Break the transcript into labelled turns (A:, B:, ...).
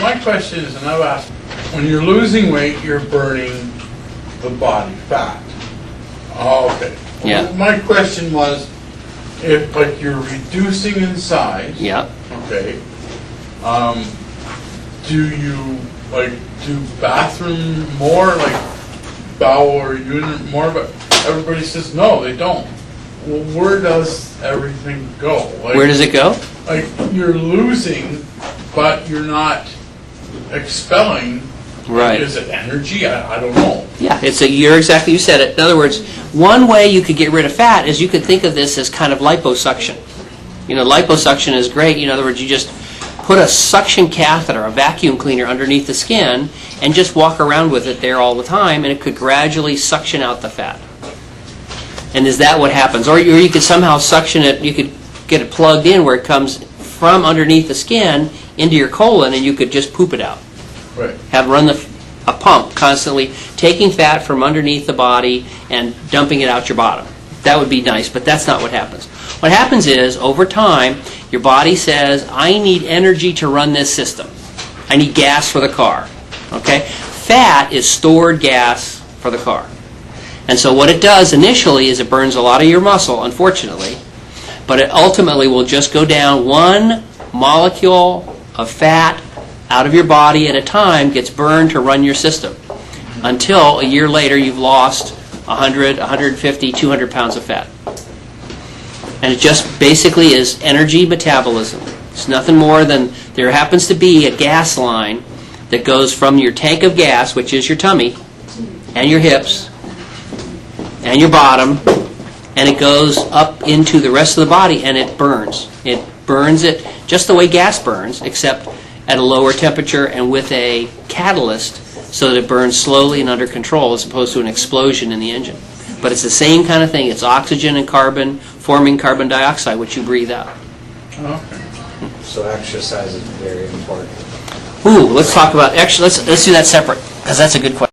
A: my question is, and I've asked, when you're losing weight, you're burning the body fat. Oh, okay.
B: Yeah.
A: Well, my question was, if like you're reducing in size,
B: Yeah.
A: okay, do you like do bathroom more, like bowel or unit more? But everybody says no, they don't. Well, where does everything go? Like,
B: Where does it go?
A: like you're losing, but you're not expelling.
B: Right.
A: Is it energy? I don't know.
B: Yeah, you're exactly, you said it. In other words, one way you could get rid of fat is you could think of this as kind of liposuction. You know, liposuction is great. In other words, you just put a suction catheter, a vacuum cleaner underneath the skin, and just walk around with it there all the time, and it could gradually suction out the fat. And is that what happens? Or you could somehow suction it, you could get it plugged in where it comes from underneath the skin into your colon, and you could just poop it out.
A: Right.
B: Have run a pump constantly, taking fat from underneath the body and dumping it out your bottom. That would be nice, but that's not what happens. What happens is, over time, your body says, I need energy to run this system. I need gas for the car. Okay? Fat is stored gas for the car. And so what it does initially is it burns a lot of your muscle, unfortunately, but it ultimately will just go down one molecule of fat out of your body at a time, gets burned to run your system, until a year later you've lost 100, 150, 200 pounds of fat. And it just basically is energy metabolism. It's nothing more than there happens to be a gas line that goes from your tank of gas, which is your tummy, and your hips, and your bottom, and it goes up into the rest of the body, and it burns. It burns it just the way gas burns, except at a lower temperature and with a catalyst so that it burns slowly and under control as opposed to an explosion in the engine. But it's the same kind of thing. It's oxygen and carbon forming carbon dioxide, which you breathe out.
A: Okay.
C: So exercise is very important.
B: Ooh, let's talk about, actually, let's do that separate, because that's a good question.